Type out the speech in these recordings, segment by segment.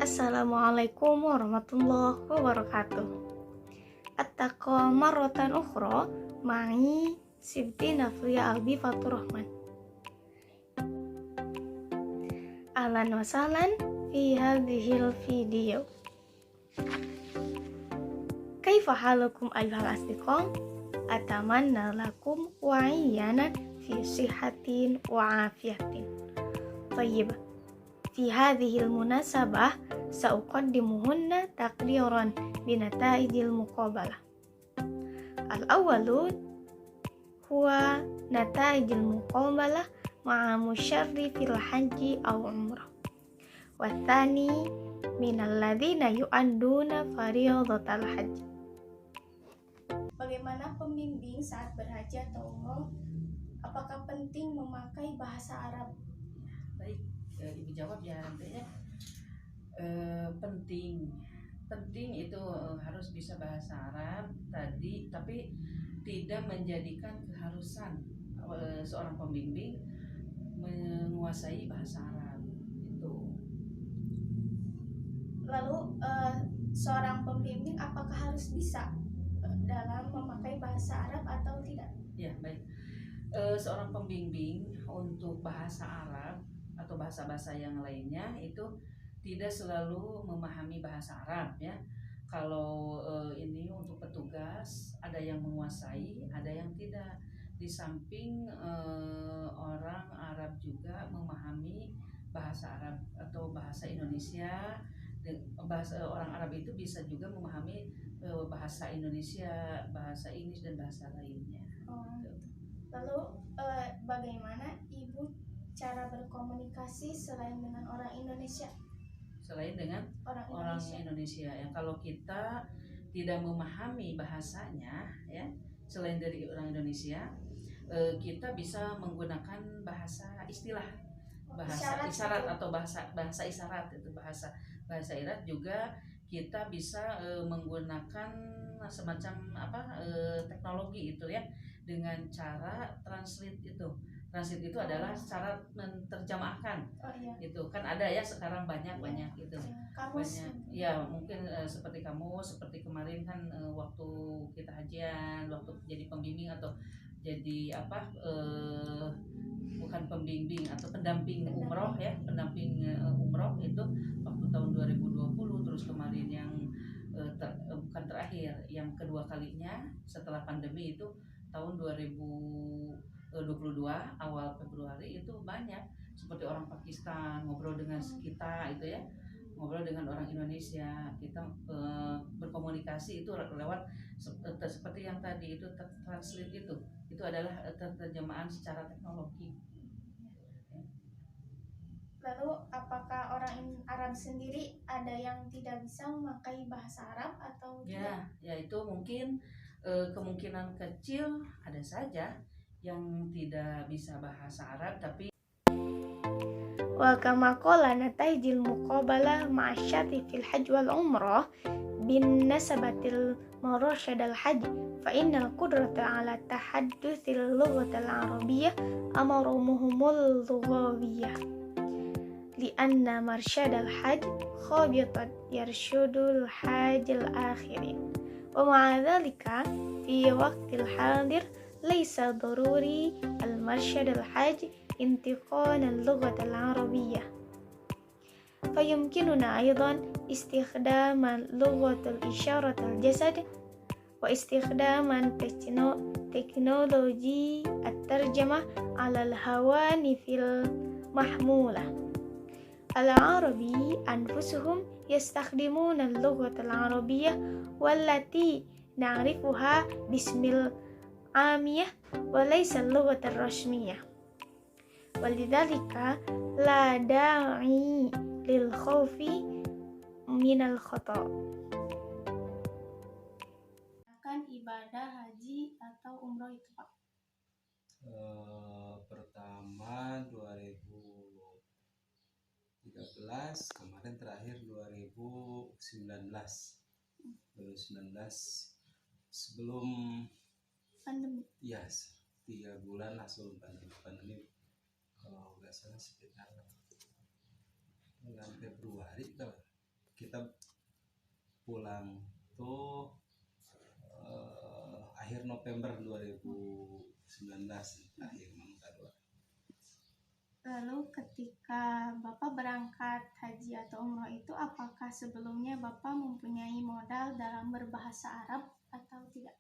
Assalamualaikum warahmatullahi wabarakatuh. Attaqwa marratan ukhra ma'i Sibti Nafriya Albi Faturrahman. Ahlan wa sahlan fi hadhil video. Kaifa halukum ayyuhal asdiqam? Atamanna lakum wa'iyanan fi sihatin wa afiyatin. Tayyib. Fi hadhil munasabah sa'uqaddimuhunna taqdiran binataijil muqabalah. Al-awwalu huwa nataijil muqabalah ma'a musyarrifil haji aw umrah. Wathani minal ladzina yu'adduna fariidatal haji. Bagaimana pembimbing saat berhaji atau umrah? Apakah penting memakai bahasa Arab? Baik, Ibu jawab ya nantinya. Penting itu harus bisa bahasa Arab tadi, tapi tidak menjadikan keharusan seorang pembimbing menguasai bahasa Arab itu. Lalu seorang pembimbing apakah harus bisa dalam memakai bahasa Arab atau tidak? Ya, baik. Seorang pembimbing untuk bahasa Arab atau bahasa-bahasa yang lainnya itu tidak selalu memahami bahasa Arab ya. Kalau ini untuk petugas ada yang menguasai, ada yang tidak. Di samping orang Arab juga memahami bahasa Arab atau bahasa Indonesia. Bahasa orang Arab itu bisa juga memahami bahasa Indonesia, bahasa Inggris dan bahasa lainnya. Lalu bagaimana Ibu cara berkomunikasi selain dengan orang Indonesia? Selain dengan orang Indonesia ya, kalau kita tidak memahami bahasanya ya, selain dari orang Indonesia, kita bisa menggunakan bahasa istilah, bahasa isyarat atau bahasa isyarat itu bahasa isyarat juga kita bisa menggunakan semacam teknologi itu ya, dengan cara translate itu. Translate itu adalah cara menerjemahkan. Itu kan ada ya sekarang banyak itu. Banyak. Ya, mungkin seperti kamu, seperti kemarin kan waktu kita hajian, waktu jadi pembimbing atau jadi bukan pembimbing atau pendamping umroh ya, pendamping umroh itu waktu tahun 2020, terus kemarin yang bukan terakhir, yang kedua kalinya setelah pandemi itu tahun 2022 awal Februari itu banyak seperti orang Pakistan ngobrol dengan kita itu ya, ngobrol dengan orang Indonesia, kita berkomunikasi itu lewat seperti yang tadi itu translate itu adalah terjemahan secara teknologi. Lalu apakah orang Arab sendiri ada yang tidak bisa memakai bahasa Arab atau tidak? Ya itu mungkin kemungkinan kecil ada saja yang tidak bisa bahasa Arab tapi wa kama qala nataijil muqabalah ma'asyati fil hajj wal umrah bin nasabatil marasyadal hajj fa innal qudrata ala tahadduthil lughatil arabiyyah amarumuhumul lughawiyyah lianna marsyadal hajj khabitat yarsyudul hajjal akhirin wa ma'adhalika fi waqtil hadir laysa daruri al-marsyadal hajj انتقال اللغة العربية فيمكننا أيضا استخدام لغة الإشارة الجسد واستخدام تكنولوجي الترجمة على الهواتف المحمولة. العربي أنفسهم يستخدمون اللغة العربية والتي نعرفها باسم العامية وليس اللغة الرسمية. Walidzalika la da'i lil khawfi minal khata. Akan ibadah haji atau umroh itu Pak? Pertama 2013, kemarin terakhir 2019 sebelum pandemi. Ya, 3 bulan lah sebelum pandemi. Kalau nggak salah sekitar bulan Februari kita pulang tuh akhir November 2019 akhir Mangka 2. Lalu ketika Bapak berangkat haji atau umroh itu, apakah sebelumnya Bapak mempunyai modal dalam berbahasa Arab atau tidak?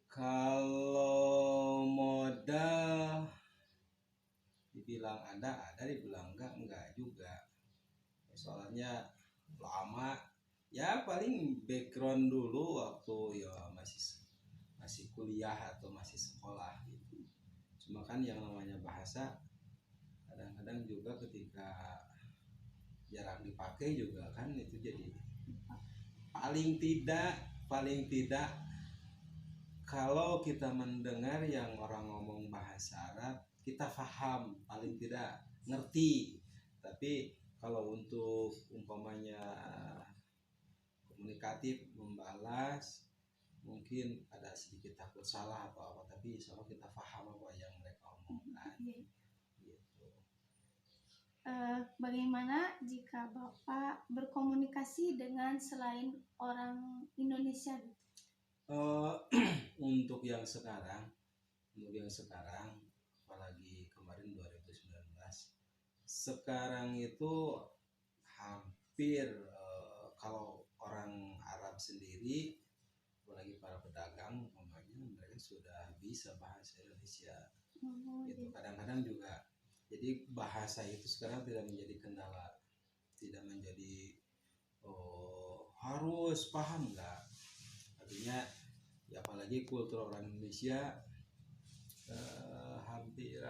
Kalau modal dibilang ada, dibilang enggak juga. Soalnya lama, ya paling background dulu waktu ya masih kuliah atau masih sekolah gitu. Cuma kan yang namanya bahasa kadang-kadang juga ketika jarang dipakai juga kan itu jadi paling tidak kalau kita mendengar yang orang ngomong bahasa Arab kita paham, paling tidak ngerti. Tapi kalau untuk umpamanya komunikatif membalas mungkin ada sedikit takut salah atau apa, tapi insya Allah kita paham apa yang mereka omongkan. Gitu. Bagaimana jika Bapak berkomunikasi dengan selain orang Indonesia? Untuk yang sekarang apalagi kemarin 2019, sekarang itu hampir kalau orang Arab sendiri, apalagi para pedagang, mereka sudah bisa bahasa Indonesia. Gitu. Kadang-kadang juga, jadi bahasa itu sekarang tidak menjadi kendala, tidak menjadi harus paham, enggak. Artinya, ya apalagi kultur orang Indonesia hampir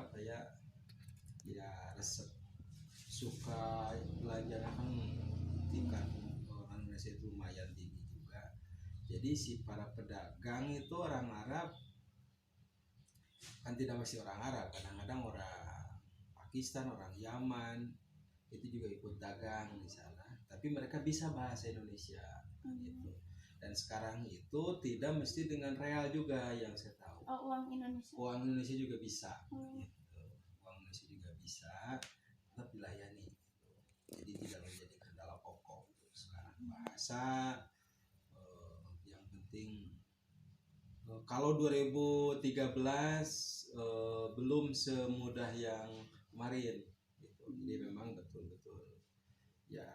resep suka belajar kan, tingkat orang Indonesia itu lumayan tinggi juga. Jadi si para pedagang itu orang Arab kan tidak mesti orang Arab, kadang-kadang orang Pakistan, orang Yaman itu juga ikut dagang di sana, tapi mereka bisa bahasa Indonesia gitu. Dan sekarang itu tidak mesti dengan real juga yang saya tahu. Uang Indonesia juga bisa gitu. Uang Indonesia juga bisa, tetap dilayani gitu. Jadi tidak menjadi kendala pokok gitu. Sekarang bahasa yang penting kalau 2013 belum semudah yang kemarin gitu. Jadi memang betul-betul ya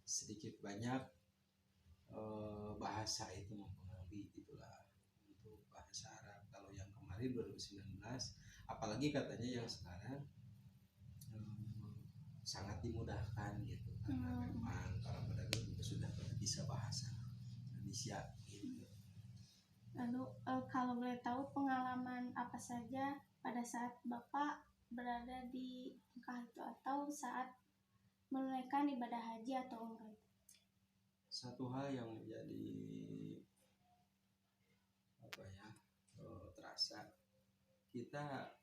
sedikit banyak bahasa itu mempengaruhi gitulah untuk bahasa Arab. Kalau yang kemarin 2019, apalagi katanya yang sekarang sangat dimudahkan gitu, karena memang para pedagang juga sudah bisa bahasa Indonesia gitu. Lalu kalau boleh tahu pengalaman apa saja pada saat Bapak berada di Mekah itu atau saat menunaikan ibadah haji atau umrah itu? Satu hal yang menjadi terasa, kita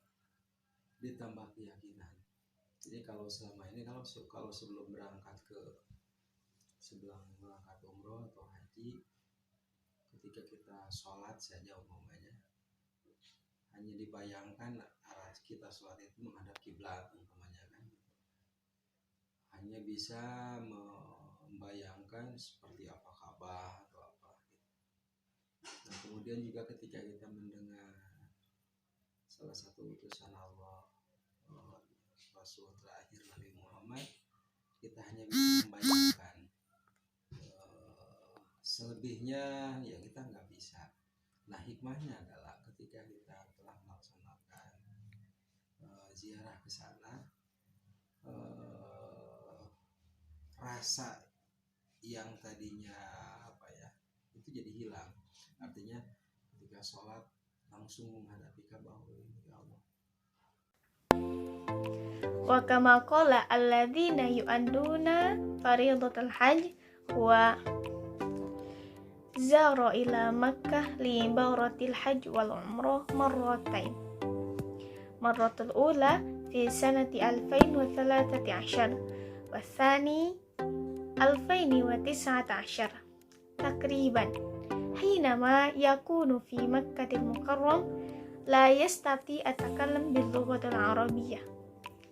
ditambah keyakinan. Jadi kalau selama ini kalau sebelum berangkat umroh atau haji, ketika kita sholat saja umpamanya, hanya dibayangkan arah kita sholat itu menghadap kiblat umpamanya kan, hanya bisa membayangkan seperti apa Ka'bah atau apa gitu. Nah kemudian juga ketika kita mendengar salah satu utusan Allah, Rasul terakhir Nabi Muhammad, kita hanya bisa membayangkan. Selebihnya ya kita nggak bisa. Nah hikmahnya adalah ketika kita telah melaksanakan ziarah ke sana, rasa yang tadinya itu jadi hilang. Artinya ketika sholat langsung menghadapi Ka'bah, ya Allah. Wa kama qala alladzina yu'adduna fariidatal hajj wa zara ila Makkah li bawratil hajj wal umrah marratain. Marratul ula fi sanati 2013 والثاني 2019 تقريبا، حينما يكون في مكة المكرم لا يستطيع التكلم باللغة العربية،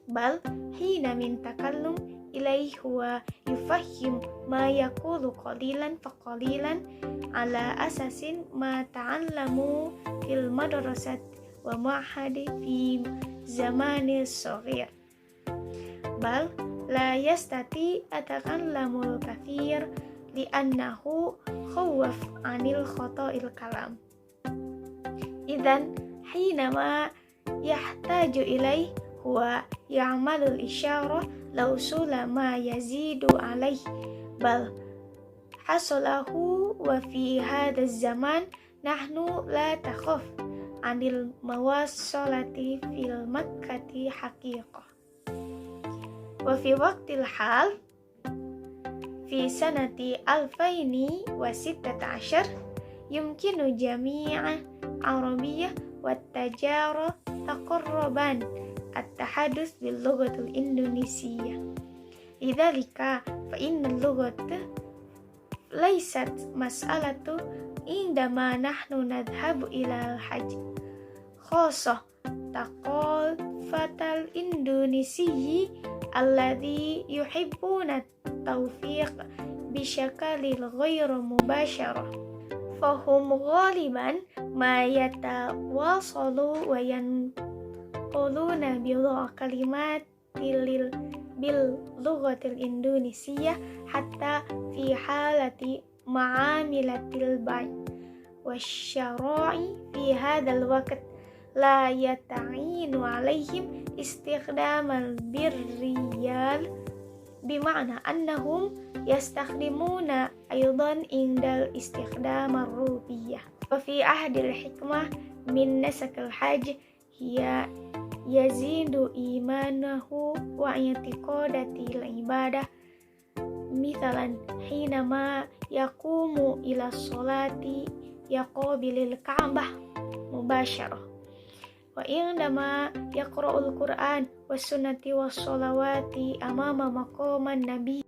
بل حين من تكلم إليه هو يفهم ما يقول قليلا فقليلا على أساس ما تعلموا في المدرسة ومعهد في زمان صغير، بل لا يستطيع يتكلم الكثير لأنه خوف عن الخطأ الكلام. إذن حينما يحتاج إليه هو يعمل الإشارة لوصول ما يزيد عليه، بل حصله. وفي هذا الزمان نحن لا تخف عن المواصلة في المكة حقيقة. وفي وقت الحال في سنة 2016 يمكن جميع عربية والتجارة تقربان التحدث باللغة الإندونيسية. لذلك فإن اللغة ليست مسألة عندما نحن نذهب إلى الحج، خاصة ثقافة الإندونيسي الذي يحبون التوفيق بشكل غير مباشر، فهم غالبا ما يتواصلوا وينقلون بضع كلمات باللغة الإندونيسية حتى في حالة معاملة البيع والشراء. في هذا الوقت لا يتعين عليهم استخدام الريال، بمعنى أنهم يستخدمون أيضا عند الاستخدام الروبية. وفي عهد الحكمة من نسك الحج هي يزيد إيمانه واعتقادات العبادة، مثلا حينما يقوم إلى الصلاة يقابل الكعبة مباشرة، وعندما يقرأ القرآن والسنة والصلوات أمام مقام النبي